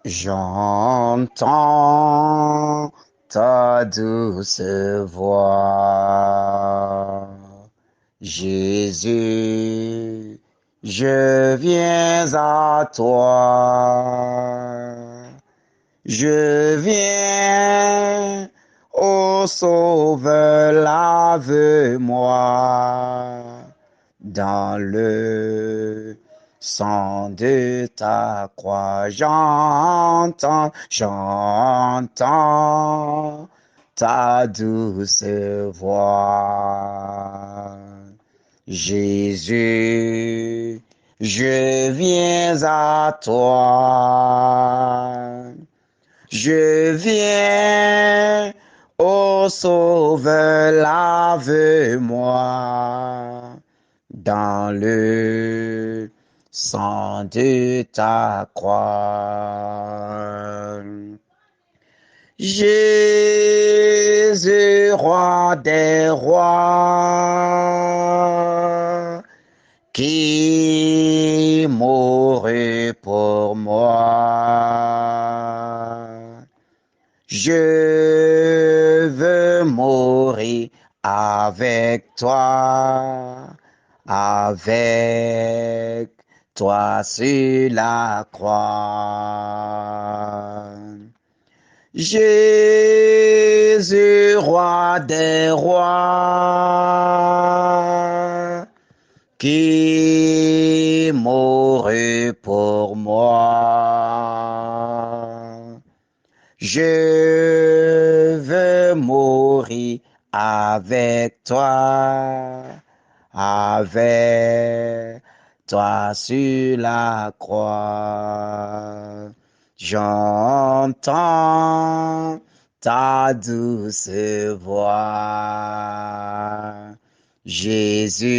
J'entends ta douce voix. Jésus, je viens à toi. Je viens, ô Sauveur, lave-moi dans le sang de ta croix. J'entends ta douce voix. Jésus, je viens à toi. Je viens, ô Sauveur, lave-moi dans le sang de ta croix. Jésus, roi des rois, qui mourut pour moi. Je veux mourir avec toi sur la croix. Jésus, roi des rois, qui mourut pour moi. Je veux mourir avec toi sur la croix. J'entends ta douce voix. Jésus,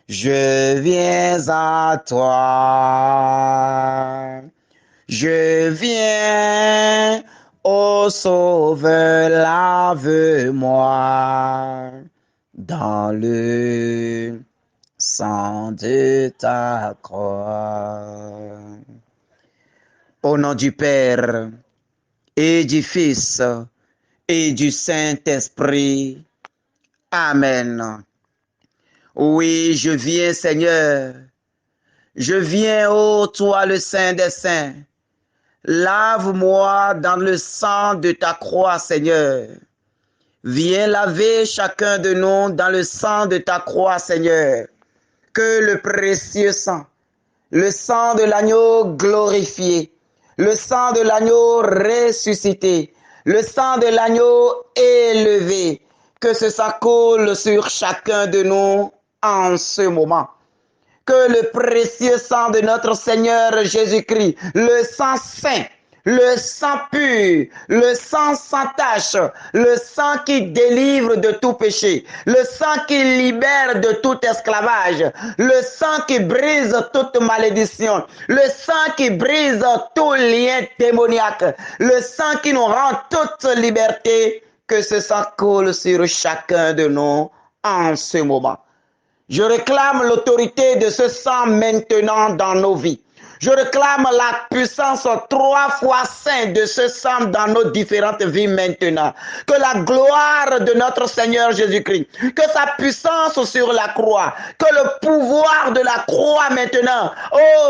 je viens à toi. Je viens, ô Sauveur, lave-moi dans le sang de ta croix. Au nom du Père et du Fils et du Saint-Esprit. Amen. Oui, je viens, Seigneur. Je viens, ô toi, le Saint des Saints. Lave-moi dans le sang de ta croix, Seigneur. Viens laver chacun de nous dans le sang de ta croix, Seigneur. Que le précieux sang, le sang de l'agneau glorifié, le sang de l'agneau ressuscité, le sang de l'agneau élevé, que ce sang coule sur chacun de nous en ce moment. Que le précieux sang de notre Seigneur Jésus-Christ, le sang saint, le sang pur, le sang sans tache, le sang qui délivre de tout péché, le sang qui libère de tout esclavage, le sang qui brise toute malédiction, le sang qui brise tout lien démoniaque, le sang qui nous rend toute liberté, que ce sang coule sur chacun de nous en ce moment. Je réclame l'autorité de ce sang maintenant dans nos vies. Je réclame la puissance 3 fois sainte de ce sang dans nos différentes vies maintenant. Que la gloire de notre Seigneur Jésus-Christ, que sa puissance sur la croix, que le pouvoir de la croix maintenant,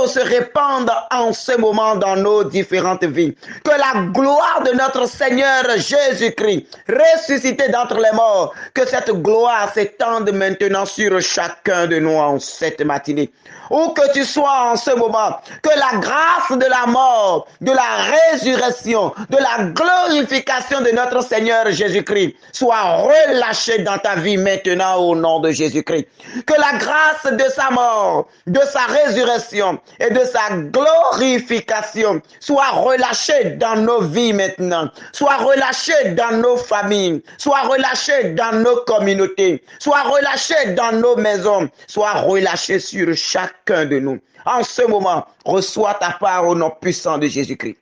se répande en ce moment dans nos différentes vies. Que la gloire de notre Seigneur Jésus-Christ, ressuscité d'entre les morts, que cette gloire s'étende maintenant sur chacun de nous en cette matinée. Où que tu sois en ce moment, que la grâce de la mort, de la résurrection, de la glorification de notre Seigneur Jésus-Christ soit relâchée dans ta vie maintenant au nom de Jésus-Christ. Que la grâce de sa mort, de sa résurrection et de sa glorification soit relâchée dans nos vies maintenant, soit relâchée dans nos familles, soit relâchée dans nos communautés, soit relâchée dans nos maisons, soit relâchée sur chacun de nous. En ce moment, reçois ta part au nom puissant de Jésus-Christ.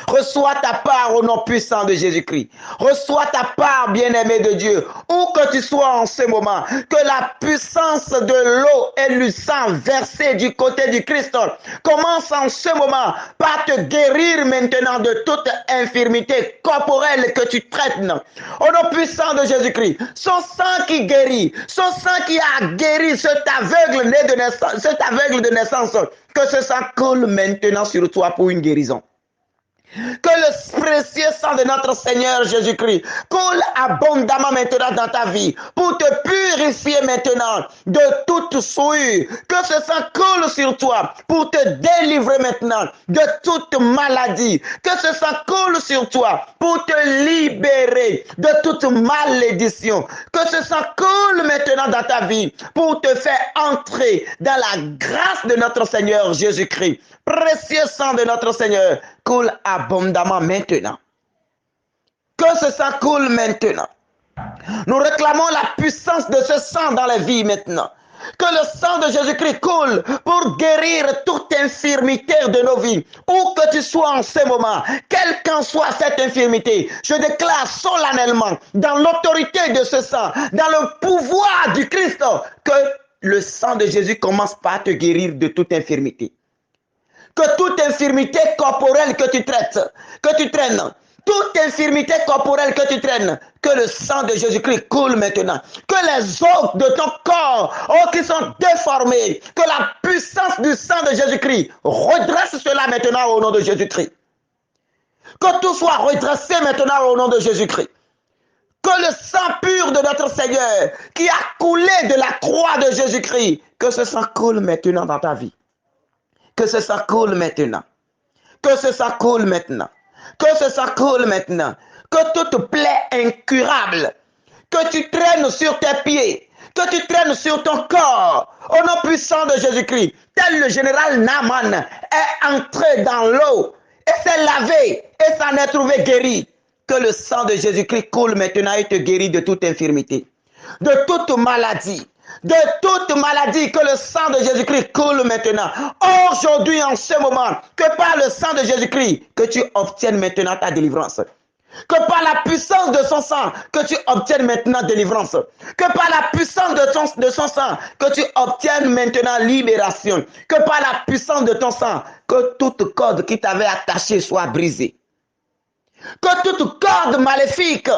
Reçois ta part au nom puissant de Jésus-Christ. Reçois ta part, bien-aimé de Dieu, où que tu sois en ce moment. Que la puissance de l'eau et du sang versé du côté du Christ commence en ce moment par te guérir maintenant de toute infirmité corporelle que tu traites. Au nom puissant de Jésus-Christ, son sang qui guérit, son sang qui a guéri cet aveugle né de naissance, que ce sang coule maintenant sur toi pour une guérison. Que le précieux sang de notre Seigneur Jésus-Christ coule abondamment maintenant dans ta vie pour te purifier maintenant de toute souillure. Que ce sang coule sur toi pour te délivrer maintenant de toute maladie. Que ce sang coule sur toi pour te libérer de toute malédiction. Que ce sang coule maintenant dans ta vie pour te faire entrer dans la grâce de notre Seigneur Jésus-Christ. Précieux sang de notre Seigneur coule abondamment maintenant. Que ce sang coule maintenant. Nous réclamons la puissance de ce sang dans la vie maintenant. Que le sang de Jésus-Christ coule pour guérir toute infirmité de nos vies. Où que tu sois en ce moment, quelle qu'en soit cette infirmité, je déclare solennellement, dans l'autorité de ce sang, dans le pouvoir du Christ, que le sang de Jésus commence par te guérir de toute infirmité. Que toute infirmité corporelle que tu traites, que tu traînes, toute infirmité corporelle que tu traînes, que le sang de Jésus-Christ coule maintenant. Que les os de ton corps, qui sont déformés, que la puissance du sang de Jésus-Christ redresse cela maintenant au nom de Jésus-Christ. Que tout soit redressé maintenant au nom de Jésus-Christ. Que le sang pur de notre Seigneur, qui a coulé de la croix de Jésus-Christ, que ce sang coule maintenant dans ta vie. Que ce sang coule maintenant. Que ce sang coule maintenant. Que ce sang coule maintenant. Que toute plaie incurable que tu traînes sur tes pieds, que tu traînes sur ton corps, au nom puissant de Jésus-Christ, tel le général Naaman est entré dans l'eau et s'est lavé et s'en est trouvé guéri. Que le sang de Jésus-Christ coule maintenant et te guérit de toute infirmité, de toute maladie. De toute maladie, que le sang de Jésus-Christ coule maintenant. Aujourd'hui, en ce moment, que par le sang de Jésus-Christ, que tu obtiennes maintenant ta délivrance. Que par la puissance de son sang, que tu obtiennes maintenant délivrance. Que par la puissance de son sang, que tu obtiennes maintenant libération. Que par la puissance de ton sang, que toute corde qui t'avait attaché soit brisée. Que toute corde maléfique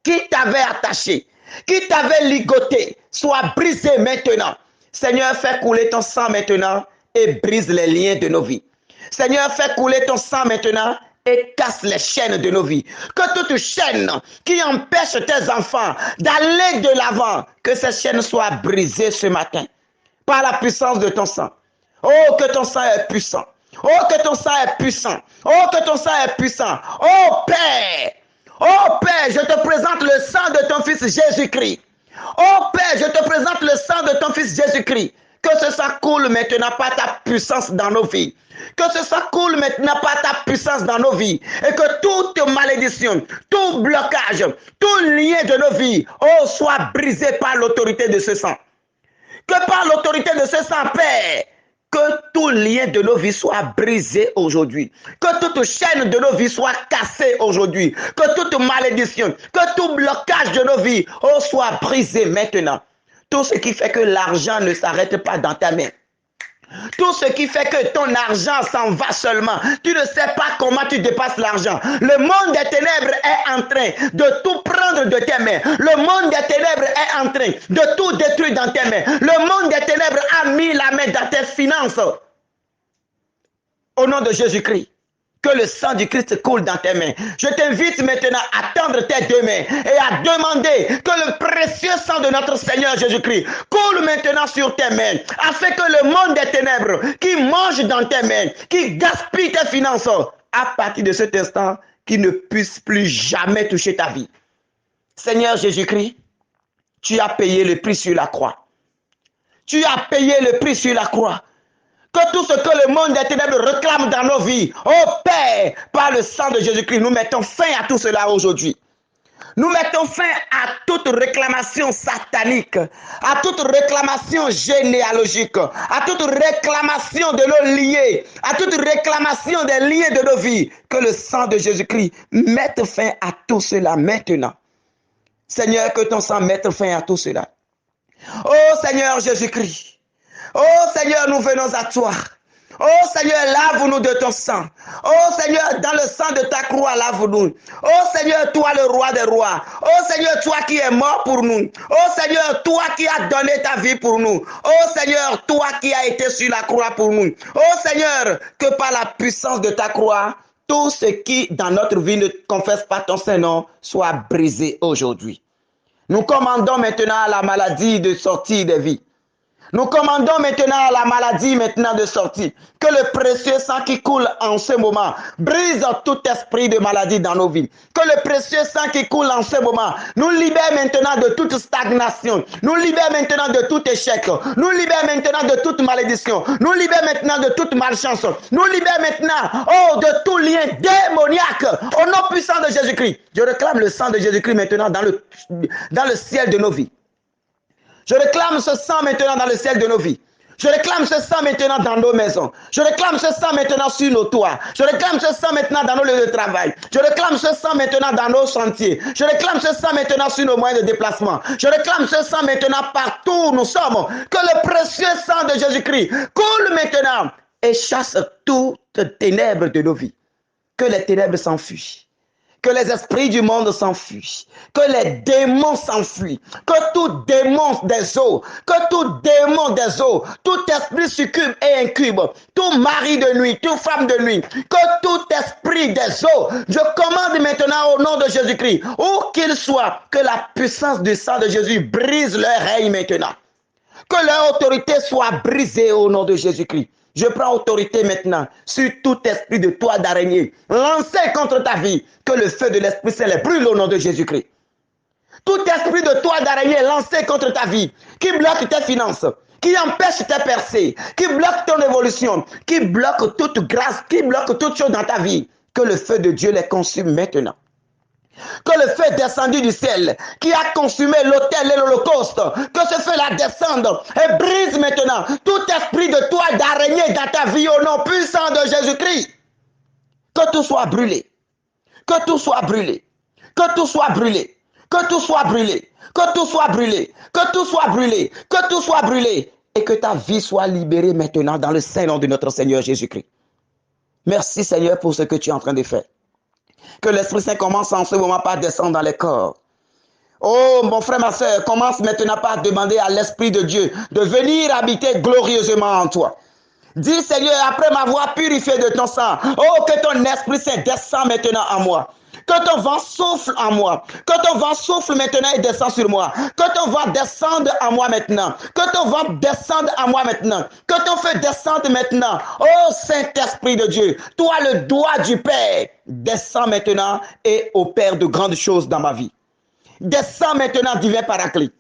qui t'avait attaché, qui t'avait ligoté, soit brisé maintenant. Seigneur, fais couler ton sang maintenant et brise les liens de nos vies. Seigneur, fais couler ton sang maintenant et casse les chaînes de nos vies. Que toute chaîne qui empêche tes enfants d'aller de l'avant, que ces chaînes soient brisées ce matin par la puissance de ton sang. Oh, que ton sang est puissant. Oh, que ton sang est puissant. Oh, que ton sang est puissant. Oh, Père. Oh Père, je te présente le sang de ton Fils Jésus-Christ. Oh Père, je te présente le sang de ton Fils Jésus-Christ. Que ce sang coule maintenant par ta puissance dans nos vies. Que ce sang coule maintenant par ta puissance dans nos vies. Et que toute malédiction, tout blocage, tout lien de nos vies, soit brisé par l'autorité de ce sang. Que par l'autorité de ce sang, Père, que tout lien de nos vies soit brisé aujourd'hui. Que toute chaîne de nos vies soit cassée aujourd'hui. Que toute malédiction, que tout blocage de nos vies soit brisé maintenant. Tout ce qui fait que l'argent ne s'arrête pas dans ta main. Tout ce qui fait que ton argent s'en va seulement. Tu ne sais pas comment tu dépasses l'argent. Le monde des ténèbres est en train de tout prendre de tes mains. Le monde des ténèbres est en train de tout détruire dans tes mains. Le monde des ténèbres a mis la main dans tes finances. Au nom de Jésus-Christ, que le sang du Christ coule dans tes mains. Je t'invite maintenant à tendre tes deux mains et à demander que le précieux sang de notre Seigneur Jésus-Christ coule maintenant sur tes mains, afin que le monde des ténèbres qui mange dans tes mains, qui gaspille tes finances, à partir de cet instant, qui ne puisse plus jamais toucher ta vie. Seigneur Jésus-Christ, tu as payé le prix sur la croix. Tu as payé le prix sur la croix. Que tout ce que le monde des ténèbres réclame dans nos vies, oh Père, par le sang de Jésus-Christ, nous mettons fin à tout cela aujourd'hui. Nous mettons fin à toute réclamation satanique, à toute réclamation généalogique, à toute réclamation de nos liés, à toute réclamation des liens de nos vies. Que le sang de Jésus-Christ mette fin à tout cela maintenant. Seigneur, que ton sang mette fin à tout cela. Oh Seigneur Jésus-Christ, oh Seigneur, nous venons à toi. Oh Seigneur, lave-nous de ton sang. Oh Seigneur, dans le sang de ta croix, lave-nous. Oh Seigneur, toi le roi des rois. Oh Seigneur, toi qui es mort pour nous. Oh Seigneur, toi qui as donné ta vie pour nous. Oh Seigneur, toi qui as été sur la croix pour nous. Oh Seigneur, que par la puissance de ta croix, tout ce qui dans notre vie ne confesse pas ton Saint-Nom soit brisé aujourd'hui. Nous commandons maintenant à la maladie de sortir des vies. Nous commandons maintenant à la maladie maintenant de sortir. Que le précieux sang qui coule en ce moment brise tout esprit de maladie dans nos vies. Que le précieux sang qui coule en ce moment nous libère maintenant de toute stagnation. Nous libère maintenant de tout échec. Nous libère maintenant de toute malédiction. Nous libère maintenant de toute malchance. Nous libère maintenant de tout lien démoniaque. Au nom puissant de Jésus-Christ. Je réclame le sang de Jésus-Christ maintenant dans le ciel de nos vies. Je réclame ce sang maintenant dans le ciel de nos vies. Je réclame ce sang maintenant dans nos maisons. Je réclame ce sang maintenant sur nos toits. Je réclame ce sang maintenant dans nos lieux de travail. Je réclame ce sang maintenant dans nos chantiers. Je réclame ce sang maintenant sur nos moyens de déplacement. Je réclame ce sang maintenant partout où nous sommes. Que le précieux sang de Jésus-Christ coule maintenant et chasse toutes ténèbres de nos vies. Que les ténèbres s'enfuient. Que les esprits du monde s'enfuient, que les démons s'enfuient, que tout démon des eaux, tout esprit succube et incube, tout mari de nuit, toute femme de nuit, que tout esprit des eaux, je commande maintenant au nom de Jésus-Christ, où qu'il soit, que la puissance du sang de Jésus brise leur règne maintenant. Que leur autorité soit brisée au nom de Jésus-Christ. Je prends autorité maintenant sur tout esprit de toile d'araignée lancé contre ta vie. Que le feu de l'Esprit Saint les brûle au nom de Jésus-Christ. Tout esprit de toile d'araignée lancé contre ta vie, qui bloque tes finances, qui empêche tes percées, qui bloque ton évolution, qui bloque toute grâce, qui bloque toute chose dans ta vie. Que le feu de Dieu les consume maintenant. Que le feu descendu du ciel, qui a consumé l'autel et l'holocauste, que ce feu-là descende et brise maintenant tout esprit de toile d'araignée dans ta vie au nom puissant de Jésus-Christ. Que tout soit brûlé, que tout soit brûlé, que tout soit brûlé, que tout soit brûlé, que tout soit brûlé, que tout soit brûlé, que tout soit brûlé, et que ta vie soit libérée maintenant dans le saint nom de notre Seigneur Jésus-Christ. Merci Seigneur pour ce que tu es en train de faire. Que l'Esprit Saint commence en ce moment par descendre dans les corps. Oh, mon frère, ma soeur, commence maintenant par demander à l'Esprit de Dieu de venir habiter glorieusement en toi. Dis, Seigneur, après m'avoir purifié de ton sang, oh, que ton Esprit Saint descend maintenant en moi. Que ton vent souffle en moi. Que ton vent souffle maintenant et descend sur moi. Que ton vent descende en moi maintenant. Que ton vent descende en moi maintenant. Que ton feu descende maintenant. Oh Saint-Esprit de Dieu, toi le doigt du Père, descends maintenant et opère de grandes choses dans ma vie. Descends maintenant, divin Paraclet.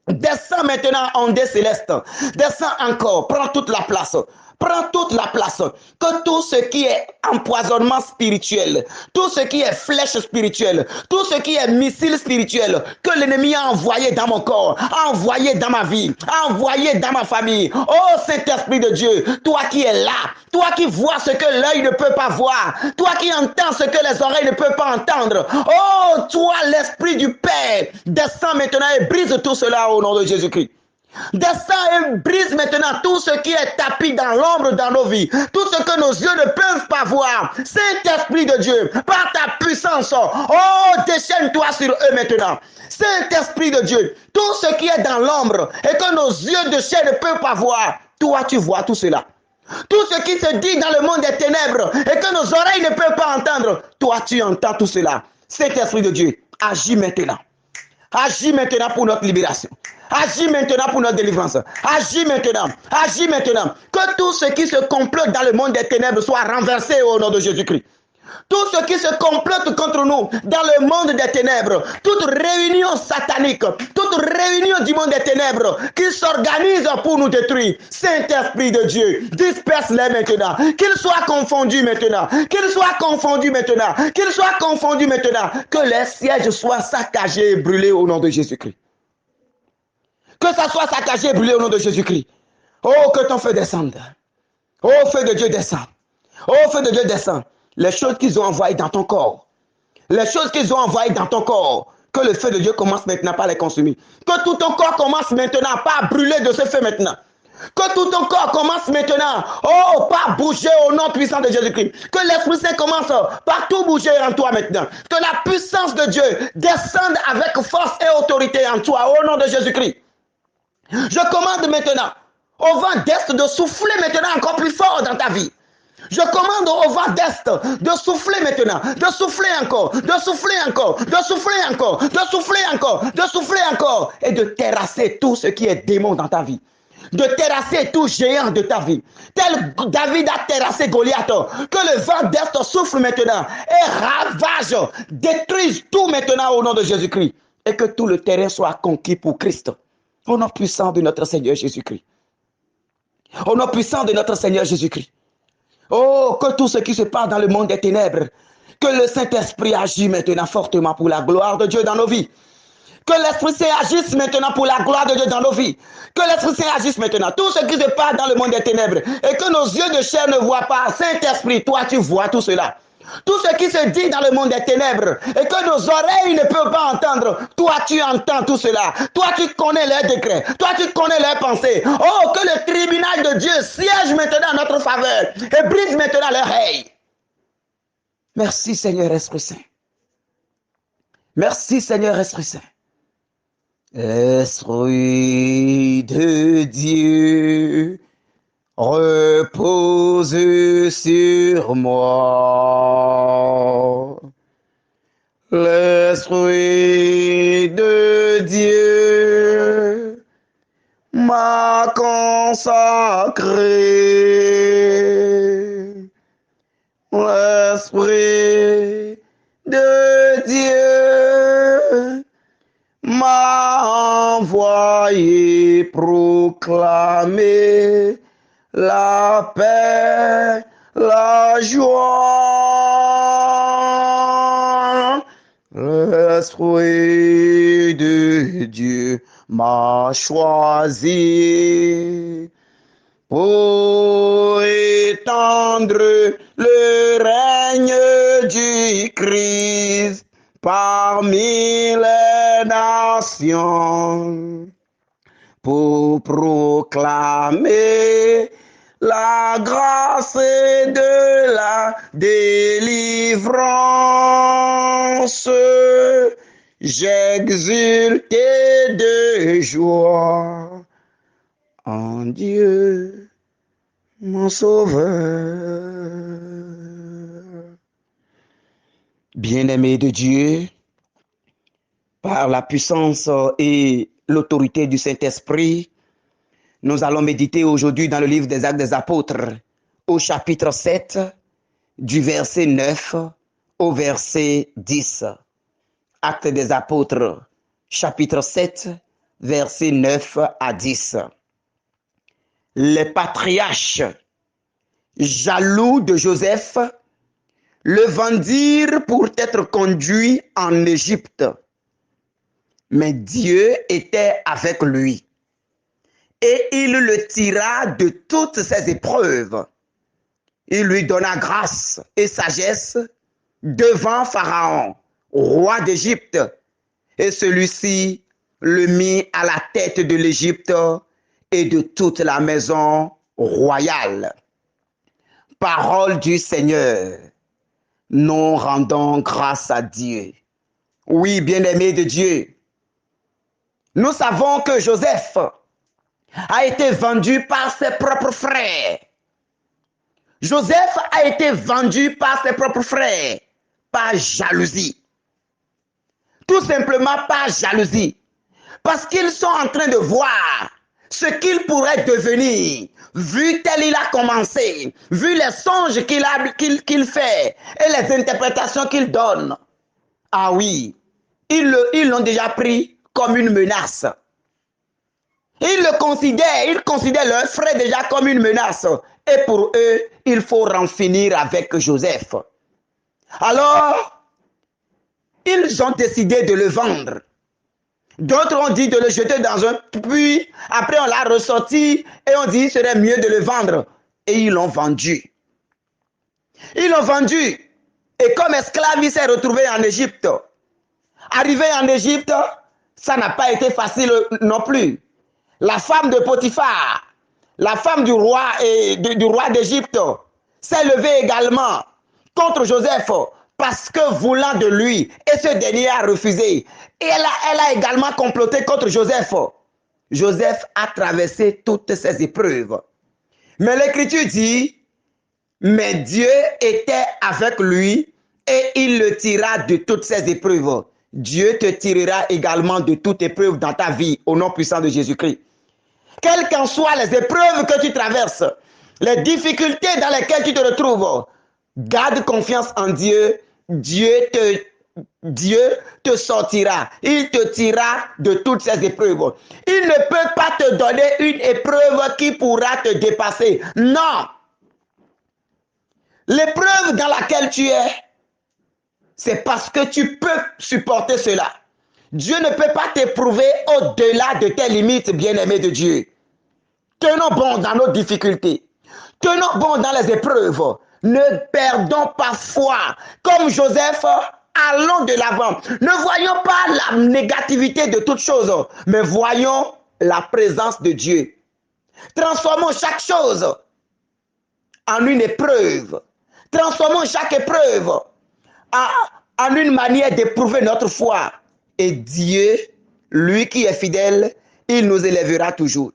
Descends maintenant, ondée céleste. Descends encore, prends toute la place. Prends toute la place. Que tout ce qui est empoisonnement spirituel, tout ce qui est flèche spirituelle, tout ce qui est missile spirituel, que l'ennemi a envoyé dans mon corps, a envoyé dans ma vie, a envoyé dans ma famille. Oh Saint-Esprit de Dieu, toi qui es là, toi qui vois ce que l'œil ne peut pas voir, toi qui entends ce que les oreilles ne peuvent pas entendre. Oh, toi l'Esprit du Père, descends maintenant et brise tout cela au nom de Jésus-Christ. Descends et brise maintenant tout ce qui est tapis dans l'ombre dans nos vies, tout ce que nos yeux ne peuvent pas voir. Saint-Esprit de Dieu, par ta puissance, oh, déchaîne-toi sur eux maintenant. Saint-Esprit de Dieu, tout ce qui est dans l'ombre et que nos yeux de chair ne peuvent pas voir, toi tu vois tout cela. Tout ce qui se dit dans le monde des ténèbres et que nos oreilles ne peuvent pas entendre, toi tu entends tout cela. Saint-Esprit de Dieu, agis maintenant. Agis maintenant pour notre libération. Agis maintenant pour notre délivrance. Agis maintenant. Agis maintenant. Que tout ce qui se complote dans le monde des ténèbres soit renversé au nom de Jésus-Christ. Tout ce qui se complote contre nous dans le monde des ténèbres, toute réunion satanique, toute réunion du monde des ténèbres qui s'organise pour nous détruire, Saint-Esprit de Dieu, disperse-les maintenant, qu'ils soient confondus maintenant, qu'ils soient confondus maintenant, qu'ils soient confondus maintenant, que les sièges soient saccagés et brûlés au nom de Jésus-Christ. Que ça soit saccagé et brûlé au nom de Jésus-Christ. Oh, que ton feu descende. Oh, feu de Dieu descend. Oh, feu de Dieu descend. Les choses qu'ils ont envoyées dans ton corps. Les choses qu'ils ont envoyées dans ton corps. Que le feu de Dieu commence maintenant par les consumer. Que tout ton corps commence maintenant par brûler de ce feu maintenant. Que tout ton corps commence maintenant, oh, par bouger au nom puissant de Jésus-Christ. Que l'Esprit Saint commence par tout bouger en toi maintenant. Que la puissance de Dieu descende avec force et autorité en toi au nom de Jésus-Christ. Je commande maintenant au vent d'Est de souffler maintenant encore plus fort dans ta vie. Je commande au vent d'Est de souffler maintenant, de souffler encore, de souffler encore, de souffler encore, de souffler encore, de souffler encore, et de terrasser tout ce qui est démon dans ta vie. De terrasser tout géant de ta vie. Tel David a terrassé Goliath, que le vent d'Est souffle maintenant et ravage, détruise tout maintenant au nom de Jésus-Christ. Et que tout le terrain soit conquis pour Christ. Au nom puissant de notre Seigneur Jésus-Christ. Au nom puissant de notre Seigneur Jésus-Christ. Oh, que tout ce qui se passe dans le monde des ténèbres, que le Saint-Esprit agisse maintenant fortement pour la gloire de Dieu dans nos vies. Que l'Esprit Saint agisse maintenant pour la gloire de Dieu dans nos vies. Que l'Esprit Saint agisse maintenant. Tout ce qui se passe dans le monde des ténèbres et que nos yeux de chair ne voient pas. Saint-Esprit, toi tu vois tout cela. Tout ce qui se dit dans le monde des ténèbres et que nos oreilles ne peuvent pas entendre, toi tu entends tout cela. Toi tu connais leurs décrets. Toi tu connais leurs pensées. Oh, que le tribunal de Dieu siège maintenant en notre faveur et brise maintenant leurs oreilles. Merci Seigneur Esprit Saint. Merci Seigneur Esprit Saint. Esprit de Dieu, repose sur moi. L'Esprit de Dieu m'a consacré. L'Esprit de Dieu m'a envoyé proclamer la paix, la joie. L'Esprit de Dieu m'a choisi pour étendre le règne du Christ parmi les nations, pour proclamer la grâce de la délivrance. J'exulte de joie en Dieu, mon Sauveur. Bien-aimé de Dieu, par la puissance et l'autorité du Saint-Esprit, nous allons méditer aujourd'hui dans le livre des Actes des Apôtres, au chapitre 7, du verset 9 au verset 10. Actes des Apôtres, chapitre 7, verset 9 à 10. Les patriarches, jaloux de Joseph, le vendirent pour être conduit en Égypte. Mais Dieu était avec lui et il le tira de toutes ses épreuves. Il lui donna grâce et sagesse devant Pharaon, roi d'Égypte, et celui-ci le mit à la tête de l'Égypte et de toute la maison royale. Parole du Seigneur. Nous rendons grâce à Dieu. Oui, bien-aimé de Dieu, nous savons que Joseph a été vendu par ses propres frères. Joseph a été vendu par ses propres frères, par jalousie. Tout simplement par jalousie. Parce qu'ils sont en train de voir ce qu'il pourrait devenir, vu tel il a commencé, vu les songes qu'il fait et les interprétations qu'il donne. Ah oui, ils l'ont déjà pris comme une menace. Ils considèrent leur frère déjà comme une menace. Et pour eux, il faut en finir avec Joseph. Alors, ils ont décidé de le vendre. D'autres ont dit de le jeter dans un puits. Après, on l'a ressorti et on dit qu'il serait mieux de le vendre. Et ils l'ont vendu. Ils l'ont vendu. Et comme esclave, il s'est retrouvé en Égypte. Arrivé en Égypte, ça n'a pas été facile non plus. La femme de Potiphar, la femme du roi d'Égypte, s'est levée également contre Joseph parce que voulant de lui, et ce dernier a refusé. Et elle a également comploté contre Joseph. Joseph a traversé toutes ces épreuves. Mais l'Écriture dit, mais Dieu était avec lui et il le tira de toutes ces épreuves. Dieu te tirera également de toute épreuve dans ta vie, au nom puissant de Jésus-Christ. Quelles qu'en soient les épreuves que tu traverses, les difficultés dans lesquelles tu te retrouves, garde confiance en Dieu. Dieu te sortira. Il te tirera de toutes ces épreuves. Il ne peut pas te donner une épreuve qui pourra te dépasser. Non. L'épreuve dans laquelle tu es, c'est parce que tu peux supporter cela. Dieu ne peut pas t'éprouver au-delà de tes limites, bien-aimé de Dieu. Tenons bon dans nos difficultés. Tenons bon dans les épreuves. Ne perdons pas foi. Comme Joseph, allons de l'avant. Ne voyons pas la négativité de toutes choses, mais voyons la présence de Dieu. Transformons chaque chose en une épreuve. Transformons chaque épreuve en une manière d'éprouver notre foi. Et Dieu, lui qui est fidèle, il nous élèvera toujours.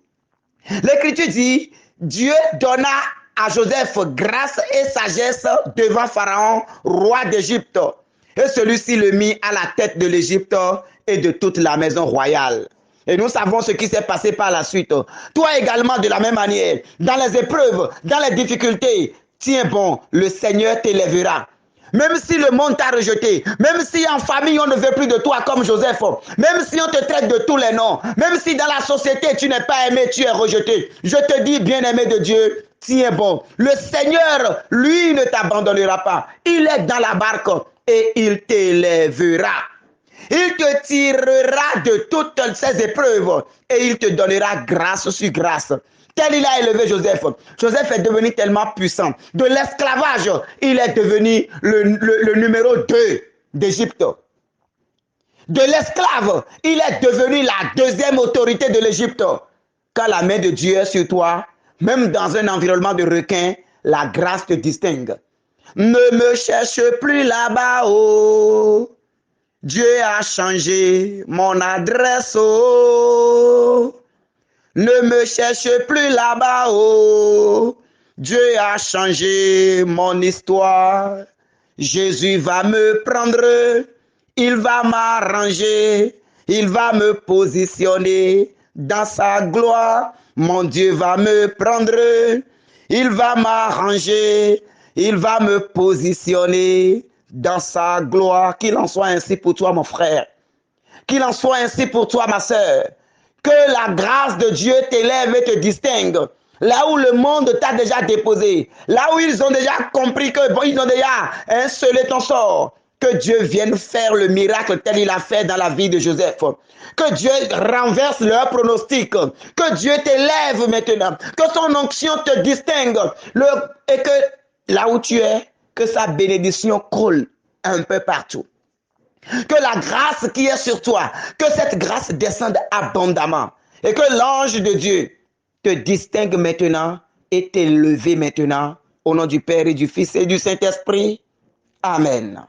L'Écriture dit, Dieu donna à Joseph grâce et sagesse devant Pharaon, roi d'Égypte. Et celui-ci le mit à la tête de l'Égypte et de toute la maison royale. Et nous savons ce qui s'est passé par la suite. Toi également, de la même manière, dans les épreuves, dans les difficultés, tiens bon, le Seigneur t'élèvera. Même si le monde t'a rejeté, même si en famille on ne veut plus de toi comme Joseph, même si on te traite de tous les noms, même si dans la société tu n'es pas aimé, tu es rejeté, je te dis, bien-aimé de Dieu, tiens bon. Le Seigneur, lui, ne t'abandonnera pas. Il est dans la barque et il t'élèvera. Il te tirera de toutes ces épreuves et il te donnera grâce sur grâce. Tel il a élevé Joseph. Joseph est devenu tellement puissant. De l'esclavage, il est devenu le numéro 2 d'Égypte. De l'esclave, il est devenu la deuxième autorité de l'Égypte. Quand la main de Dieu est sur toi, même dans un environnement de requins, la grâce te distingue. Ne me cherche plus là-bas, oh. Dieu a changé mon adresse, oh. Ne me cherche plus là-bas, oh. Dieu a changé mon histoire. Jésus va me prendre, il va m'arranger, il va me positionner dans sa gloire. Mon Dieu va me prendre, il va m'arranger, il va me positionner dans sa gloire. Qu'il en soit ainsi pour toi, mon frère. Qu'il en soit ainsi pour toi, ma sœur. Que la grâce de Dieu t'élève et te distingue. Là où le monde t'a déjà déposé. Là où ils ont déjà compris qu'ils ont déjà scellé ton sort. Que Dieu vienne faire le miracle tel il a fait dans la vie de Joseph. Que Dieu renverse leur pronostic. Que Dieu t'élève maintenant. Que son onction te distingue. Et que là où tu es, que sa bénédiction coule un peu partout. Que la grâce qui est sur toi, que cette grâce descende abondamment. Et que l'ange de Dieu te distingue maintenant et t'élève maintenant. Au nom du Père et du Fils et du Saint-Esprit. Amen.